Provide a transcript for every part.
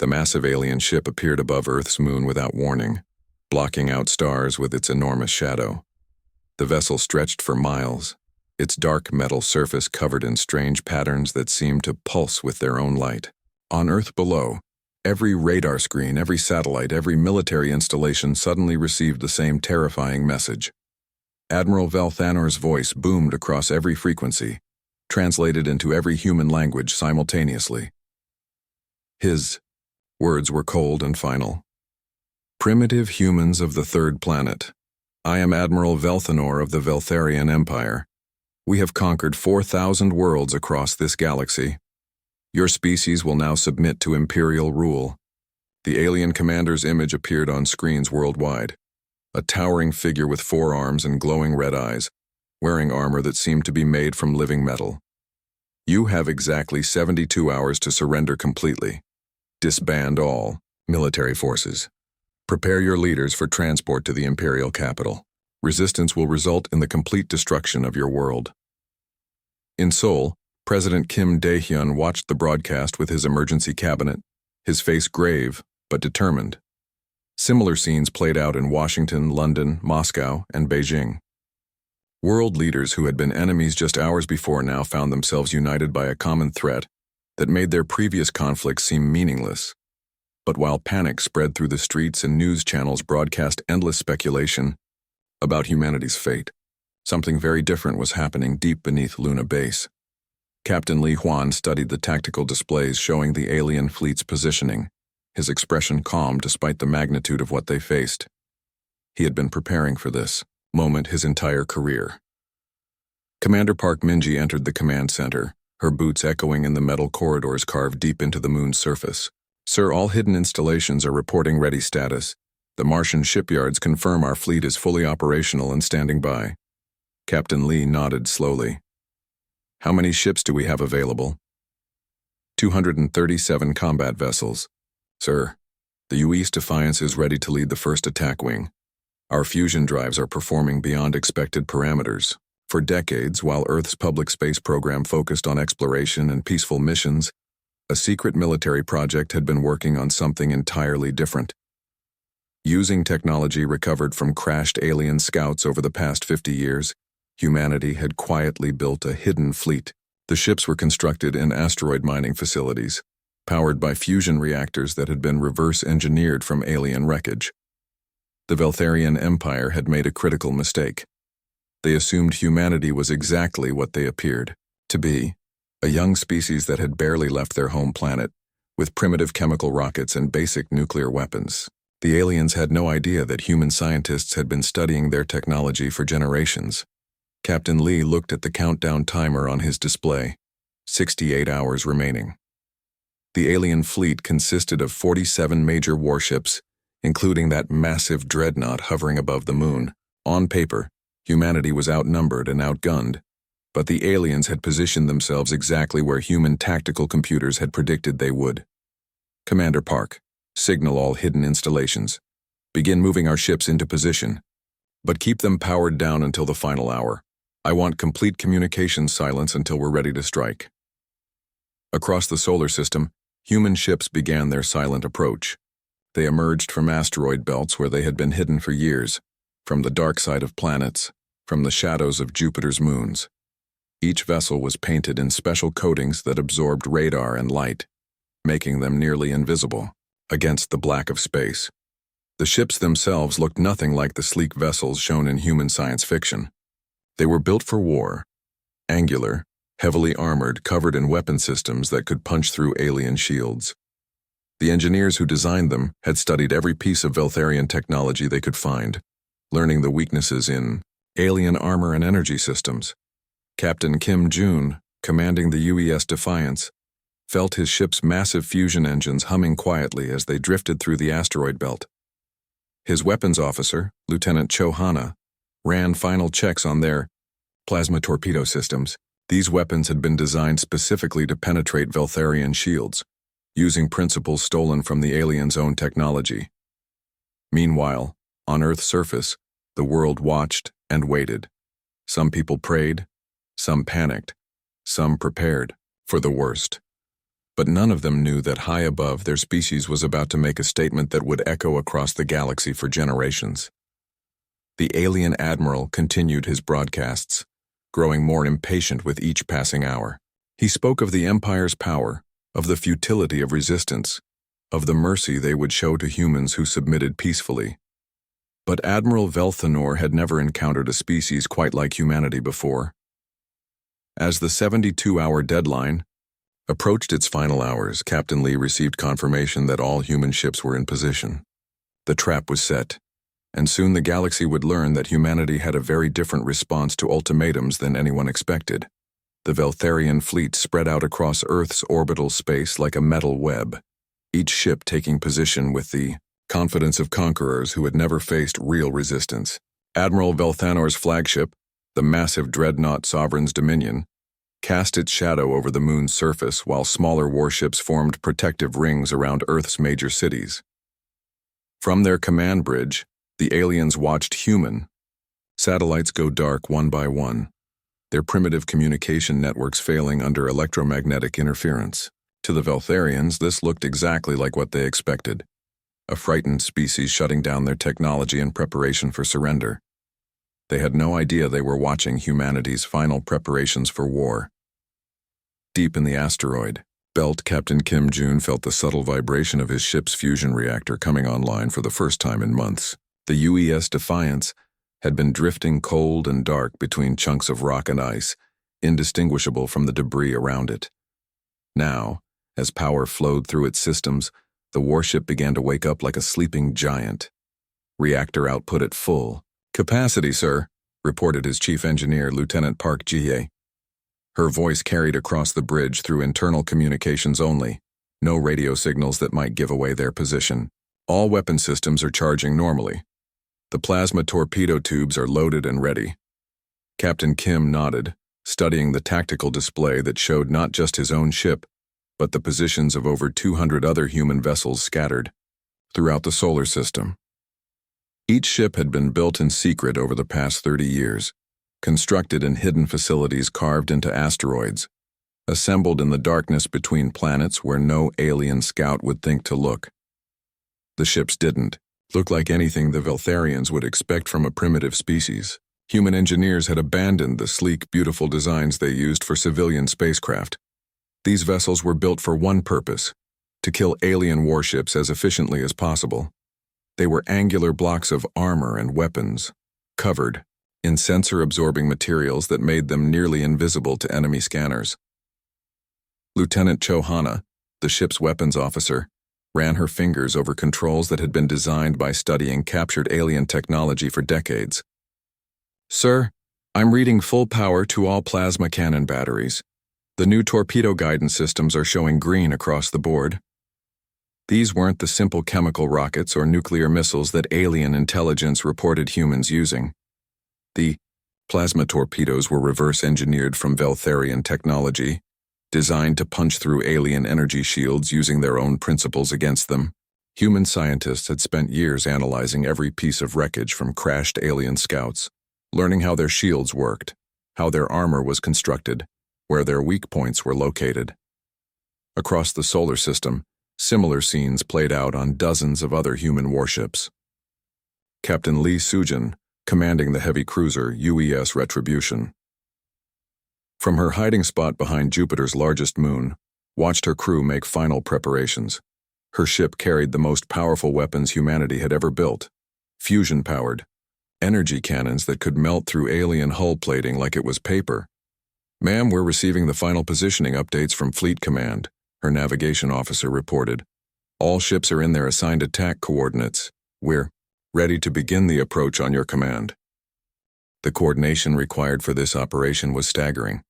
The massive alien ship appeared above Earth's moon without warning, blocking out stars with its enormous shadow. The vessel stretched for miles, its dark metal surface covered in strange patterns that seemed to pulse with their own light. On Earth below, every radar screen, every satellite, every military installation suddenly received the same terrifying message. Admiral Velthanor's voice boomed across every frequency, translated into every human language simultaneously. His words were cold and final. Primitive humans of the third planet, I am Admiral Velthanor of the Veltharian Empire. We have conquered 4,000 worlds across this galaxy. Your species will now submit to Imperial rule. The alien commander's image appeared on screens worldwide. A towering figure with 4 arms and glowing red eyes, wearing armor that seemed to be made from living metal. You have exactly 72 hours to surrender completely. Disband all military forces. Prepare your leaders for transport to the Imperial capital. Resistance will result in the complete destruction of your world. In Seoul, President Kim Dae-hyun watched the broadcast with his emergency cabinet, his face grave but determined. Similar scenes played out in Washington, London, Moscow, and Beijing. World leaders who had been enemies just hours before now found themselves united by a common threat that made their previous conflicts seem meaningless. But while panic spread through the streets and news channels broadcast endless speculation about humanity's fate, something very different was happening deep beneath Luna Base. Captain Li Huan studied the tactical displays showing the alien fleet's positioning, his expression calm despite the magnitude of what they faced. He had been preparing for this moment his entire career. Commander Park Minji entered the command center, her boots echoing in the metal corridors carved deep into the moon's surface. Sir, all hidden installations are reporting ready status. The Martian shipyards confirm our fleet is fully operational and standing by. Captain Lee nodded slowly. How many ships do we have available? 237 combat vessels. Sir, the U.S. Defiance is ready to lead the first attack wing. Our fusion drives are performing beyond expected parameters. For decades, while Earth's public space program focused on exploration and peaceful missions, a secret military project had been working on something entirely different. Using technology recovered from crashed alien scouts over the past 50 years, humanity had quietly built a hidden fleet. The ships were constructed in asteroid mining facilities, powered by fusion reactors that had been reverse-engineered from alien wreckage. The Veltharian Empire had made a critical mistake. They assumed humanity was exactly what they appeared to be, a young species that had barely left their home planet, with primitive chemical rockets and basic nuclear weapons. The aliens had no idea that human scientists had been studying their technology for generations. Captain Lee looked at the countdown timer on his display. 68 hours remaining. The alien fleet consisted of 47 major warships, including that massive dreadnought hovering above the moon. On paper, humanity was outnumbered and outgunned, but the aliens had positioned themselves exactly where human tactical computers had predicted they would. Commander Park, signal all hidden installations. Begin moving our ships into position, but keep them powered down until the final hour. I want complete communication silence until we're ready to strike. Across the solar system, human ships began their silent approach. They emerged from asteroid belts where they had been hidden for years, from the dark side of planets, from the shadows of Jupiter's moons. Each vessel was painted in special coatings that absorbed radar and light, making them nearly invisible against the black of space. The ships themselves looked nothing like the sleek vessels shown in human science fiction. They were built for war, angular, heavily armored, covered in weapon systems that could punch through alien shields. The engineers who designed them had studied every piece of Veltharian technology they could find, learning the weaknesses in alien armor and energy systems. Captain Kim Jun, commanding the U.S. Defiance, felt his ship's massive fusion engines humming quietly as they drifted through the asteroid belt. His weapons officer, Lieutenant Cho Hana, ran final checks on their plasma torpedo systems. These weapons had been designed specifically to penetrate Veltharian shields, using principles stolen from the aliens' own technology. Meanwhile, on Earth's surface, the world watched and waited. Some people prayed, some panicked, some prepared for the worst. but none of them knew that high above their species was about to make a statement that would echo across the galaxy for generations. The alien admiral continued his broadcasts, growing more impatient with each passing hour. He spoke of the Empire's power, of the futility of resistance, of the mercy they would show to humans who submitted peacefully. But Admiral Velthanor had never encountered a species quite like humanity before. As the 72-hour deadline approached its final hours, Captain Lee received confirmation that all human ships were in position. The trap was set, and soon the galaxy would learn that humanity had a very different response to ultimatums than anyone expected. The Veltharian fleet spread out across Earth's orbital space like a metal web, each ship taking position with the confidence of conquerors who had never faced real resistance. Admiral Velthanor's flagship, the massive dreadnought Sovereign's Dominion, cast its shadow over the moon's surface while smaller warships formed protective rings around Earth's major cities. From their command bridge, the aliens watched human satellites go dark one by one, their primitive communication networks failing under electromagnetic interference. To the Veltharians, this looked exactly like what they expected, a frightened species shutting down their technology in preparation for surrender. They had no idea they were watching humanity's final preparations for war. Deep in the asteroid belt, Captain Kim Jun felt the subtle vibration of his ship's fusion reactor coming online for the first time in months. The UES Defiance had been drifting cold and dark between chunks of rock and ice, indistinguishable from the debris around it. Now, as power flowed through its systems, the warship began to wake up like a sleeping giant. Reactor output at full capacity, sir, reported his chief engineer, Lieutenant Park Ji-hye. Her voice carried across the bridge through internal communications only, no radio signals that might give away their position. All weapon systems are charging normally. The plasma torpedo tubes are loaded and ready. Captain Kim nodded, studying the tactical display that showed not just his own ship, but the positions of over 200 other human vessels scattered throughout the solar system. Each ship had been built in secret over the past 30 years, constructed in hidden facilities carved into asteroids, assembled in the darkness between planets where no alien scout would think to look. The ships didn't look like anything the Veltharians would expect from a primitive species. Human engineers had abandoned the sleek, beautiful designs they used for civilian spacecraft. These vessels were built for one purpose: to kill alien warships as efficiently as possible. They were angular blocks of armor and weapons, covered in sensor-absorbing materials that made them nearly invisible to enemy scanners. Lieutenant Cho Hana, the ship's weapons officer, ran her fingers over controls that had been designed by studying captured alien technology for decades. Sir, I'm reading full power to all plasma cannon batteries. The new torpedo guidance systems are showing green across the board. These weren't the simple chemical rockets or nuclear missiles that alien intelligence reported humans using. The plasma torpedoes were reverse-engineered from Veltharian technology, designed to punch through alien energy shields using their own principles against them. Human scientists had spent years analyzing every piece of wreckage from crashed alien scouts, learning how their shields worked, how their armor was constructed, where their weak points were located. Across the solar system, similar scenes played out on dozens of other human warships. Captain Lee Sujin, commanding the heavy cruiser UES Retribution, from her hiding spot behind Jupiter's largest moon, watched her crew make final preparations. Her ship carried the most powerful weapons humanity had ever built, fusion-powered, energy cannons that could melt through alien hull plating like it was paper. Ma'am, we're receiving the final positioning updates from Fleet Command, her navigation officer reported. All ships are in their assigned attack coordinates. We're ready to begin the approach on your command. The coordination required for this operation was staggering.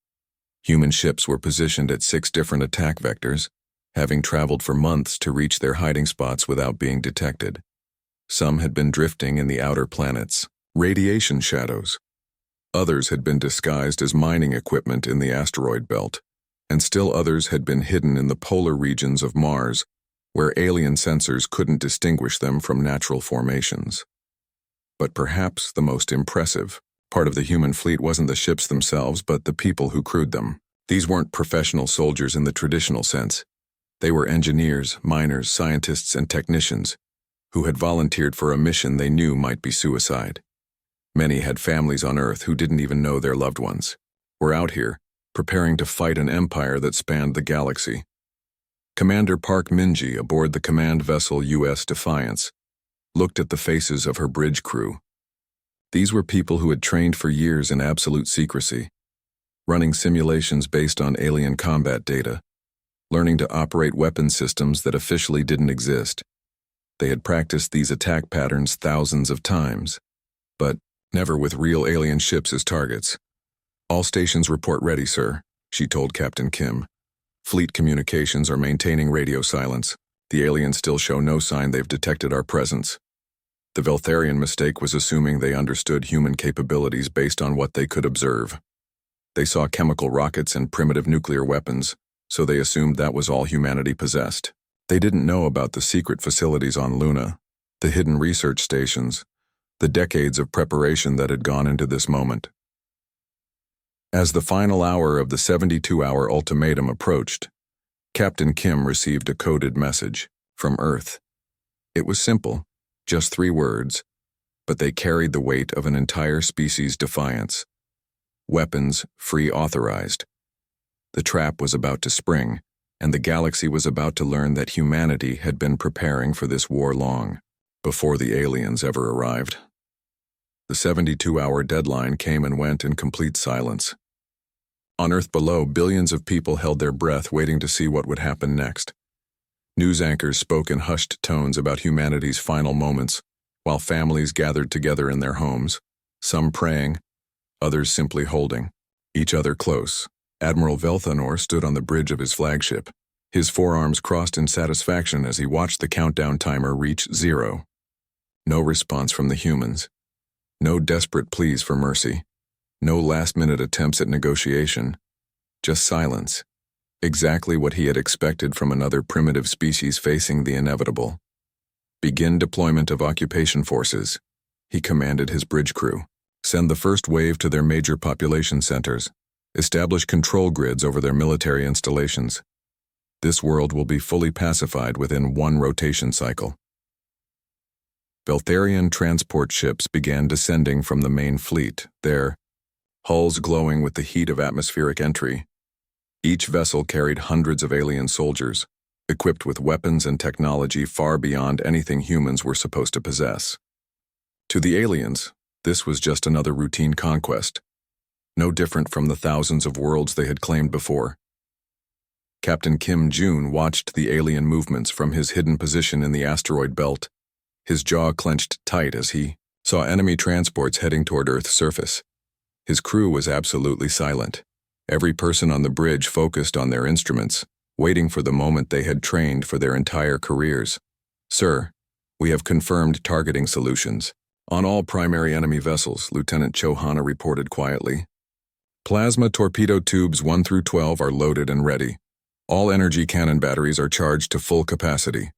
Human ships were positioned at 6 different attack vectors, having traveled for months to reach their hiding spots without being detected. Some had been drifting in the outer planets, radiation shadows. Others had been disguised as mining equipment in the asteroid belt, and still others had been hidden in the polar regions of Mars, where alien sensors couldn't distinguish them from natural formations. But perhaps the most impressive part of the human fleet wasn't the ships themselves, but the people who crewed them. These weren't professional soldiers in the traditional sense. They were engineers, miners, scientists, and technicians who had volunteered for a mission they knew might be suicide. Many had families on Earth who didn't even know their loved ones were out here, preparing to fight an empire that spanned the galaxy. Commander Park Minji, aboard the command vessel U.S. Defiance, looked at the faces of her bridge crew. These were people who had trained for years in absolute secrecy, running simulations based on alien combat data, learning to operate weapon systems that officially didn't exist. They had practiced these attack patterns thousands of times, but never with real alien ships as targets. "All stations report ready, sir," she told Captain Kim. "Fleet communications are maintaining radio silence. The aliens still show no sign they've detected our presence." The Veltharian mistake was assuming they understood human capabilities based on what they could observe. They saw chemical rockets and primitive nuclear weapons, so they assumed that was all humanity possessed. They didn't know about the secret facilities on Luna, the hidden research stations, the decades of preparation that had gone into this moment. As the final hour of the 72-hour ultimatum approached, Captain Kim received a coded message from Earth. It was simple, just 3 words, but they carried the weight of an entire species' defiance. Weapons free authorized. The trap was about to spring, and the galaxy was about to learn that humanity had been preparing for this war long, before the aliens ever arrived. The 72-hour deadline came and went in complete silence. On Earth below, billions of people held their breath waiting to see what would happen next. News anchors spoke in hushed tones about humanity's final moments, while families gathered together in their homes, some praying, others simply holding each other close. Admiral Velthanor stood on the bridge of his flagship, his forearms crossed in satisfaction as he watched the countdown timer reach 0. No response from the humans. No desperate pleas for mercy. No last-minute attempts at negotiation. Just silence. Exactly what he had expected from another primitive species facing the inevitable. "Begin deployment of occupation forces," he commanded his bridge crew. "Send the first wave to their major population centers. Establish control grids over their military installations. This world will be fully pacified within 1 rotation cycle." Veltharian transport ships began descending from the main fleet, their hulls glowing with the heat of atmospheric entry. Each vessel carried hundreds of alien soldiers, equipped with weapons and technology far beyond anything humans were supposed to possess. To the aliens, this was just another routine conquest, no different from the thousands of worlds they had claimed before. Captain Kim Jun watched the alien movements from his hidden position in the asteroid belt, his jaw clenched tight as he saw enemy transports heading toward Earth's surface. His crew was absolutely silent. Every person on the bridge focused on their instruments, waiting for the moment they had trained for their entire careers. "Sir, we have confirmed targeting solutions on all primary enemy vessels," Lieutenant Chohana reported quietly. "Plasma torpedo tubes 1 through 12 are loaded and ready. All energy cannon batteries are charged to full capacity."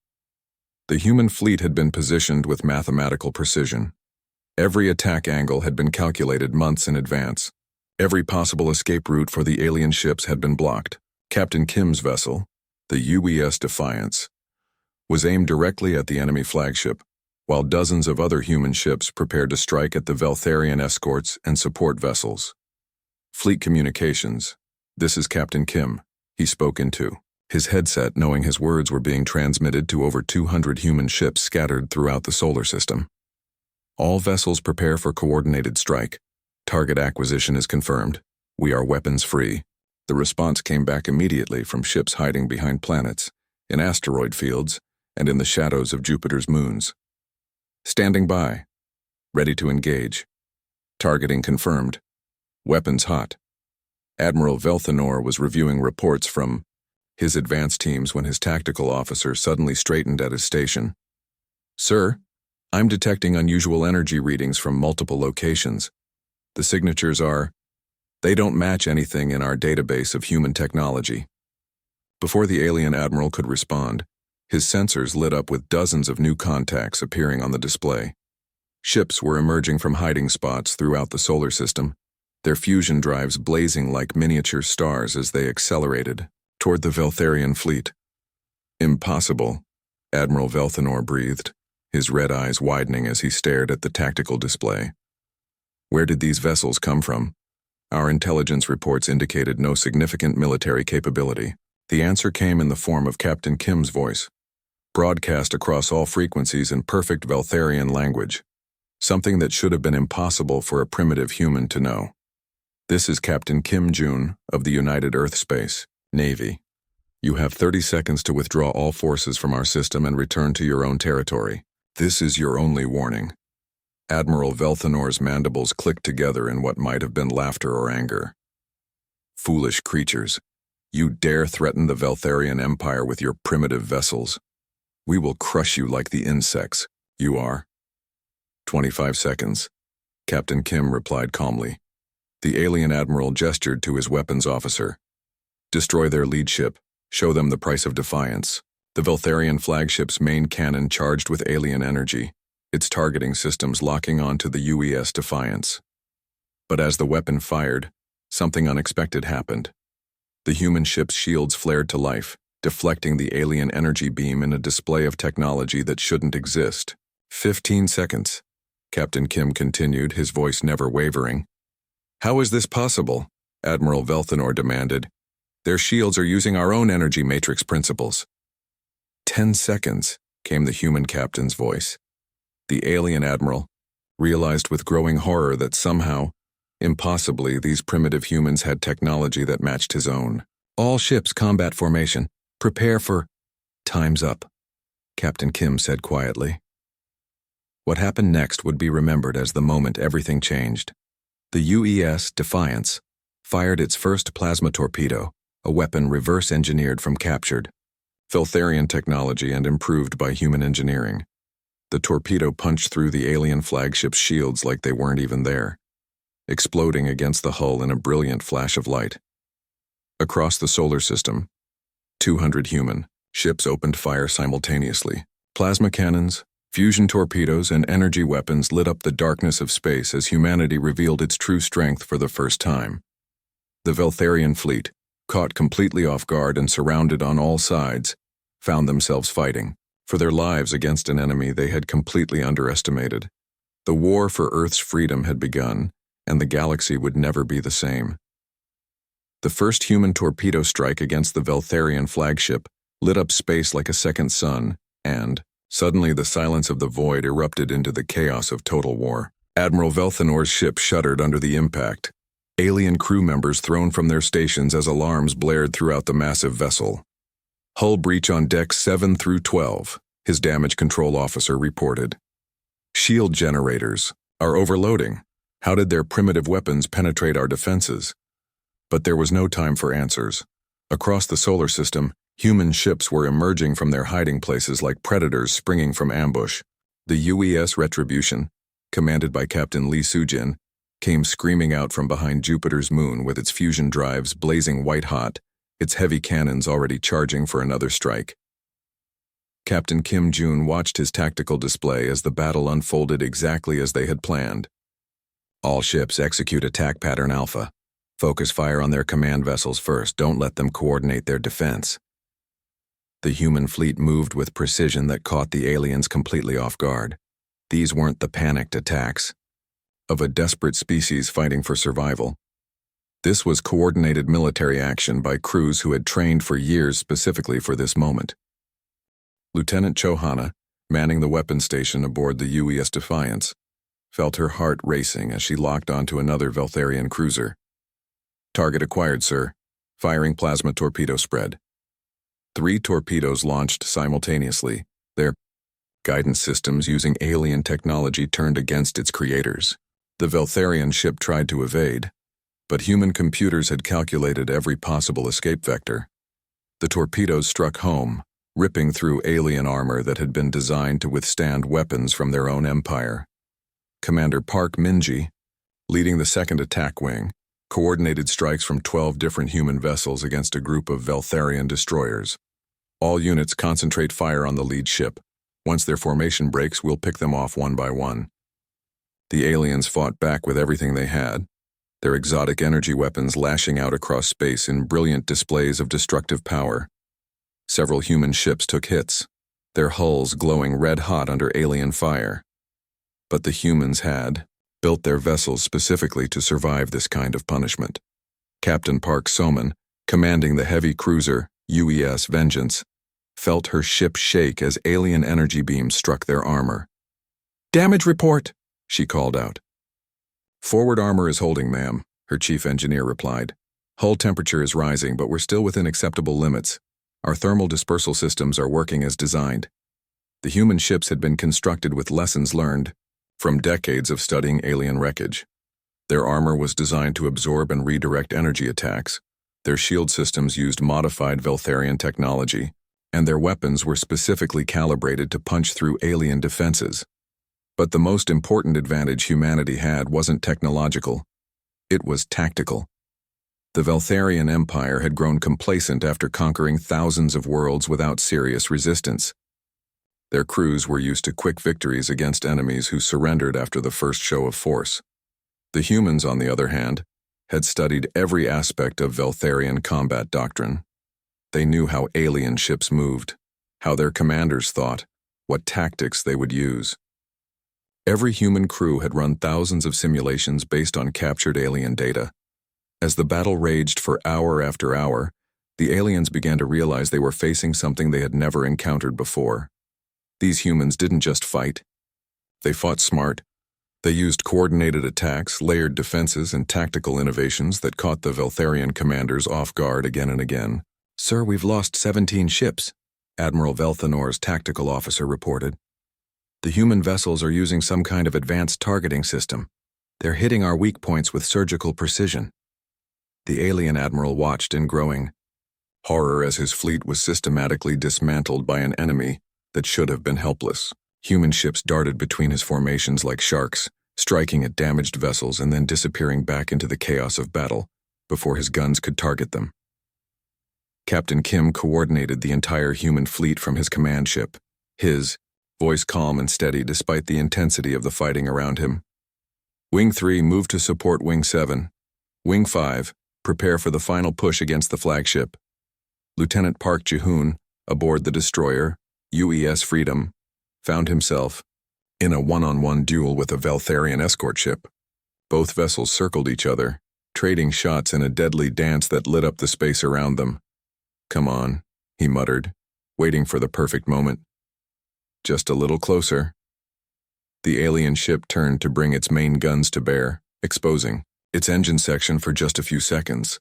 The human fleet had been positioned with mathematical precision. Every attack angle had been calculated months in advance. Every possible escape route for the alien ships had been blocked. Captain Kim's vessel, the UES Defiance, was aimed directly at the enemy flagship, while dozens of other human ships prepared to strike at the Veltharian escorts and support vessels. "Fleet communications. This is Captain Kim," he spoke into his headset, knowing his words were being transmitted to over 200 human ships scattered throughout the solar system. "All vessels prepare for coordinated strike. Target acquisition is confirmed. We are weapons free." The response came back immediately from ships hiding behind planets, in asteroid fields, and in the shadows of Jupiter's moons. "Standing by. Ready to engage. Targeting confirmed. Weapons hot." Admiral Velthanor was reviewing reports from his advance teams when his tactical officer suddenly straightened at his station. "Sir, I'm detecting unusual energy readings from multiple locations. The signatures they don't match anything in our database of human technology." Before the alien admiral could respond, his sensors lit up with dozens of new contacts appearing on the display. Ships were emerging from hiding spots throughout the solar system, their fusion drives blazing like miniature stars as they accelerated toward the Veltharian fleet. Impossible, Admiral Velthanor breathed, his red eyes widening as he stared at the tactical display. Where did these vessels come from? Our intelligence reports indicated no significant military capability. The answer came in the form of Captain Kim's voice, broadcast across all frequencies in perfect Veltharian language, something that should have been impossible for a primitive human to know. This is Captain Kim Jun of the United Earth Space Navy. You have 30 seconds to withdraw all forces from our system and return to your own territory. This is your only warning. Admiral Velthanor's mandibles clicked together in what might have been laughter or anger. Foolish creatures. You dare threaten the Veltharian Empire with your primitive vessels. We will crush you like the insects you are. 25 seconds. Captain Kim replied calmly. The alien admiral gestured to his weapons officer. Destroy their lead ship. Show them the price of defiance. The Veltharian flagship's main cannon charged with alien energy, its targeting systems locking onto the UES Defiance. But as the weapon fired, something unexpected happened. The human ship's shields flared to life, deflecting the alien energy beam in a display of technology that shouldn't exist. 15 seconds. Captain Kim continued, his voice never wavering. How is this possible? Admiral Velthanor demanded. Their shields are using our own energy matrix principles. 10 seconds, came the human captain's voice. The alien admiral realized with growing horror that somehow, impossibly, these primitive humans had technology that matched his own. All ships combat formation. Prepare for... Time's up, Captain Kim said quietly. What happened next would be remembered as the moment everything changed. The UES Defiance fired its first plasma torpedo, a weapon reverse-engineered from captured Veltharian technology and improved by human engineering. The torpedo punched through the alien flagship's shields like they weren't even there, exploding against the hull in a brilliant flash of light. Across the solar system, 200 human ships opened fire simultaneously. Plasma cannons, fusion torpedoes, and energy weapons lit up the darkness of space as humanity revealed its true strength for the first time. The Veltharian fleet, caught completely off guard and surrounded on all sides, found themselves fighting for their lives against an enemy they had completely underestimated. The war for Earth's freedom had begun, and the galaxy would never be the same. The first human torpedo strike against the Veltharian flagship lit up space like a second sun, and, suddenly the silence of the void erupted into the chaos of total war. Admiral Velthanor's ship shuddered under the impact, alien crew members thrown from their stations as alarms blared throughout the massive vessel. Hull breach on decks 7 through 12, his damage control officer reported. Shield generators are overloading. How did their primitive weapons penetrate our defenses? But there was no time for answers. Across the solar system, human ships were emerging from their hiding places like predators springing from ambush. The UES Retribution, commanded by Captain Lee Sujin, came screaming out from behind Jupiter's moon with its fusion drives blazing white-hot, its heavy cannons already charging for another strike. Captain Kim Jun watched his tactical display as the battle unfolded exactly as they had planned. All ships execute attack pattern Alpha. Focus fire on their command vessels first, don't let them coordinate their defense. The human fleet moved with precision that caught the aliens completely off guard. These weren't the panicked attacks of a desperate species fighting for survival. This was coordinated military action by crews who had trained for years specifically for this moment. Lieutenant Chohana, manning the weapons station aboard the UES Defiance, felt her heart racing as she locked onto another Veltharian cruiser. Target acquired, sir. Firing plasma torpedo spread. 3 torpedoes launched simultaneously, their guidance systems using alien technology turned against its creators. The Veltharian ship tried to evade, but human computers had calculated every possible escape vector. The torpedoes struck home, ripping through alien armor that had been designed to withstand weapons from their own empire. Commander Park Minji, leading the second attack wing, coordinated strikes from 12 different human vessels against a group of Veltharian destroyers. All units concentrate fire on the lead ship. Once their formation breaks, we'll pick them off one by one. The aliens fought back with everything they had, their exotic energy weapons lashing out across space in brilliant displays of destructive power. Several human ships took hits, their hulls glowing red-hot under alien fire. But the humans had built their vessels specifically to survive this kind of punishment. Captain Park Soman, commanding the heavy cruiser UES Vengeance, felt her ship shake as alien energy beams struck their armor. "Damage report," she called out. "Forward armor is holding, ma'am," her chief engineer replied. "Hull temperature is rising, but we're still within acceptable limits. Our thermal dispersal systems are working as designed." The human ships had been constructed with lessons learned from decades of studying alien wreckage. Their armor was designed to absorb and redirect energy attacks, their shield systems used modified Veltharian technology, and their weapons were specifically calibrated to punch through alien defenses. But the most important advantage humanity had wasn't technological, it was tactical. The Veltharian Empire had grown complacent after conquering thousands of worlds without serious resistance. Their crews were used to quick victories against enemies who surrendered after the first show of force. The humans, on the other hand, had studied every aspect of Veltharian combat doctrine. They knew how alien ships moved, how their commanders thought, what tactics they would use. Every human crew had run thousands of simulations based on captured alien data. As the battle raged for hour after hour, the aliens began to realize they were facing something they had never encountered before. These humans didn't just fight. They fought smart. They used coordinated attacks, layered defenses, and tactical innovations that caught the Veltharian commanders off guard again and again. "Sir, we've lost 17 ships," Admiral Velthanor's tactical officer reported. "The human vessels are using some kind of advanced targeting system. They're hitting our weak points with surgical precision." The alien admiral watched in growing horror as his fleet was systematically dismantled by an enemy that should have been helpless. Human ships darted between his formations like sharks, striking at damaged vessels and then disappearing back into the chaos of battle before his guns could target them. Captain Kim coordinated the entire human fleet from his command ship, his voice calm and steady despite the intensity of the fighting around him. "Wing 3, move to support Wing 7. Wing 5, prepare for the final push against the flagship." Lieutenant Park Ji-hoon, aboard the destroyer UES Freedom, found himself in a one-on-one duel with a Veltharian escort ship. Both vessels circled each other, trading shots in a deadly dance that lit up the space around them. "Come on," he muttered, waiting for the perfect moment. "Just a little closer." The alien ship turned to bring its main guns to bear, exposing its engine section for just a few seconds.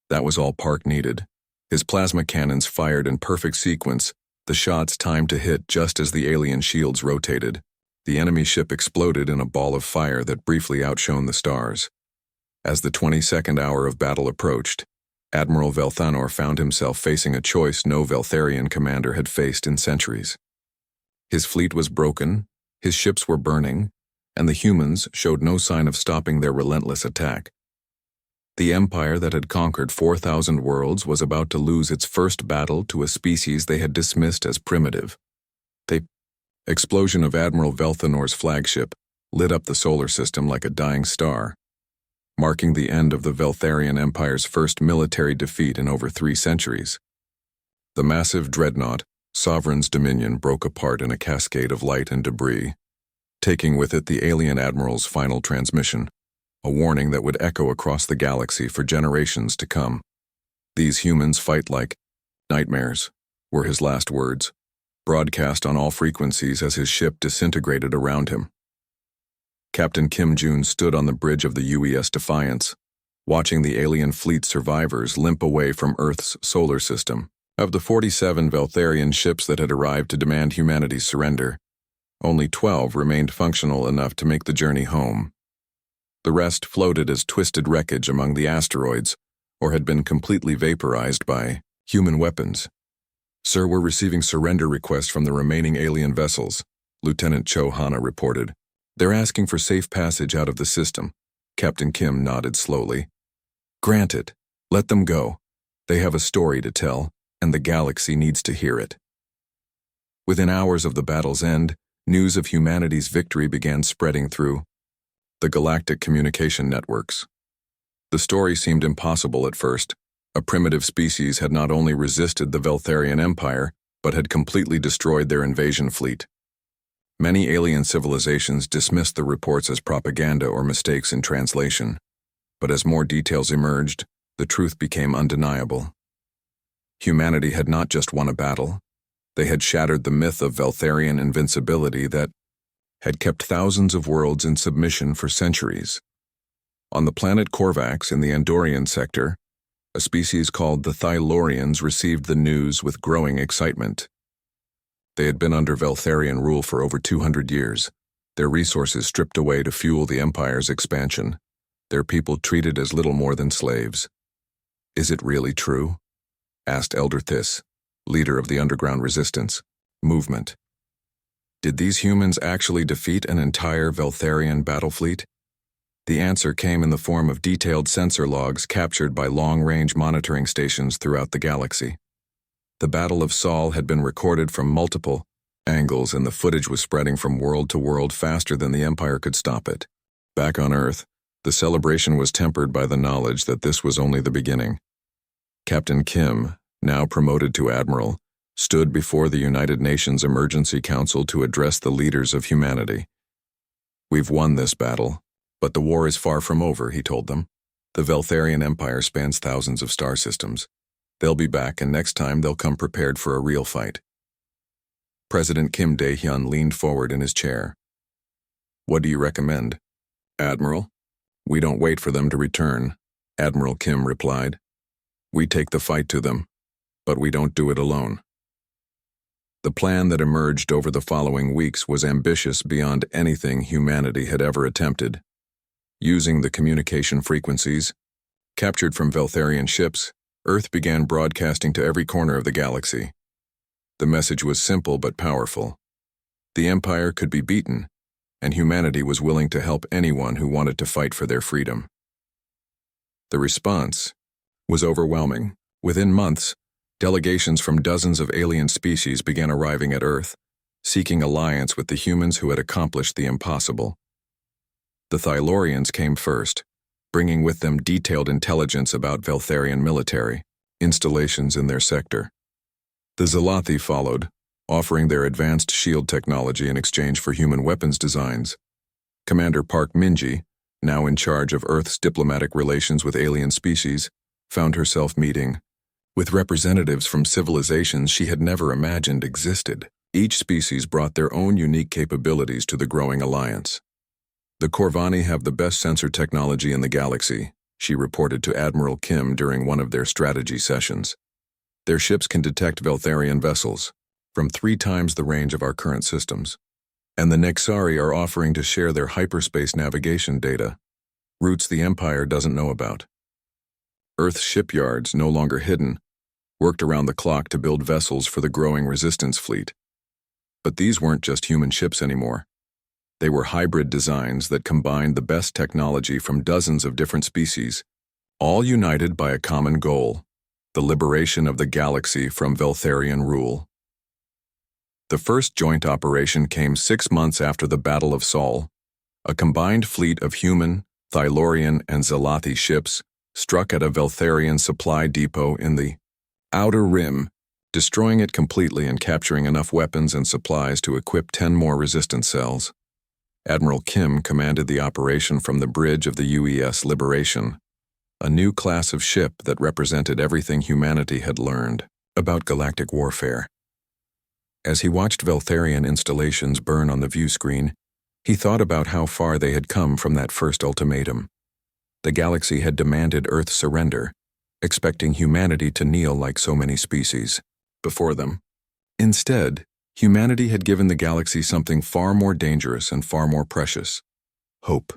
That was all Park needed. His plasma cannons fired in perfect sequence, the shots timed to hit just as the alien shields rotated. The enemy ship exploded in a ball of fire that briefly outshone the stars. As the 22nd hour of battle approached, Admiral Velthanor found himself facing a choice no Veltharian commander had faced in centuries. His fleet was broken, his ships were burning, and the humans showed no sign of stopping their relentless attack. The empire that had conquered 4,000 worlds was about to lose its first battle to a species they had dismissed as primitive. The explosion of Admiral Velthanor's flagship lit up the solar system like a dying star, marking the end of the Veltharian Empire's first military defeat in over 3 centuries. The massive dreadnought, Sovereign's Dominion, broke apart in a cascade of light and debris, taking with it the alien admiral's final transmission, a warning that would echo across the galaxy for generations to come. "These humans fight like nightmares," were his last words, broadcast on all frequencies as his ship disintegrated around him. Captain Kim Jun stood on the bridge of the UES Defiance, watching the alien fleet survivors limp away from Earth's solar system. Of the 47 Veltharian ships that had arrived to demand humanity's surrender, only 12 remained functional enough to make the journey home. The rest floated as twisted wreckage among the asteroids, or had been completely vaporized by human weapons. "Sir, we're receiving surrender requests from the remaining alien vessels," Lieutenant Cho Hana reported. "They're asking for safe passage out of the system." Captain Kim nodded slowly. "Granted. Let them go. They have a story to tell, and the galaxy needs to hear it." Within hours of the battle's end, news of humanity's victory began spreading through the galactic communication networks. The story seemed impossible at first. A primitive species had not only resisted the Veltharian Empire, but had completely destroyed their invasion fleet. Many alien civilizations dismissed the reports as propaganda or mistakes in translation, but as more details emerged, the truth became undeniable. Humanity had not just won a battle, they had shattered the myth of Veltharian invincibility that had kept thousands of worlds in submission for centuries. On the planet Korvax in the Andorian sector, a species called the Thylorians received the news with growing excitement. They had been under Veltharian rule for over 200 years, their resources stripped away to fuel the Empire's expansion, their people treated as little more than slaves. "Is it really true?" asked Elder Thys, leader of the underground resistance movement. Did these humans actually defeat an entire Veltharian battle fleet? The answer came in the form of detailed sensor logs captured by long-range monitoring stations throughout the galaxy. The Battle of Sol had been recorded from multiple angles, and the footage was spreading from world to world faster than the Empire could stop it. Back on Earth, the celebration was tempered by the knowledge that this was only the beginning. Captain Kim, now promoted to Admiral, stood before the United Nations Emergency Council to address the leaders of humanity. "We've won this battle, but the war is far from over," he told them. "The Veltharian Empire spans thousands of star systems. They'll be back, and next time they'll come prepared for a real fight." President Kim Dae-hyun leaned forward in his chair. "What do you recommend?" "Admiral, we don't wait for them to return," Admiral Kim replied. "We take the fight to them, but we don't do it alone." The plan that emerged over the following weeks was ambitious beyond anything humanity had ever attempted. Using the communication frequencies captured from Veltharian ships, Earth began broadcasting to every corner of the galaxy. The message was simple but powerful. The Empire could be beaten, and humanity was willing to help anyone who wanted to fight for their freedom. The response was overwhelming. Within months, delegations from dozens of alien species began arriving at Earth, seeking alliance with the humans who had accomplished the impossible. The Thylorians came first, bringing with them detailed intelligence about Veltharian military installations in their sector. The Zalathi followed, offering their advanced shield technology in exchange for human weapons designs. Commander Park Minji, now in charge of Earth's diplomatic relations with alien species, found herself meeting with representatives from civilizations she had never imagined existed. Each species brought their own unique capabilities to the growing alliance. "The Corvani have the best sensor technology in the galaxy," she reported to Admiral Kim during one of their strategy sessions. "Their ships can detect Veltharian vessels, from 3 times the range of our current systems. And the Nexari are offering to share their hyperspace navigation data, routes the Empire doesn't know about." Earth's shipyards, no longer hidden, worked around the clock to build vessels for the growing resistance fleet. But these weren't just human ships anymore. They were hybrid designs that combined the best technology from dozens of different species, all united by a common goal: the liberation of the galaxy from Veltharian rule. The first joint operation came 6 months after the Battle of Sol. A combined fleet of human, Thylorian, and Zalathi ships struck at a Veltharian supply depot in the Outer Rim, destroying it completely and capturing enough weapons and supplies to equip 10 more resistance cells. Admiral Kim commanded the operation from the bridge of the UES Liberation, a new class of ship that represented everything humanity had learned about galactic warfare. As he watched Veltharian installations burn on the view screen, he thought about how far they had come from that first ultimatum. The galaxy had demanded Earth's surrender, expecting humanity to kneel like so many species before them. Instead, humanity had given the galaxy something far more dangerous and far more precious: hope.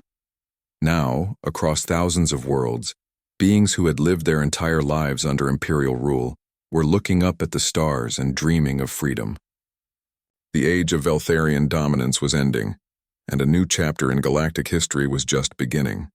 Now, across thousands of worlds, beings who had lived their entire lives under imperial rule were looking up at the stars and dreaming of freedom. The age of Veltharian dominance was ending, and a new chapter in galactic history was just beginning.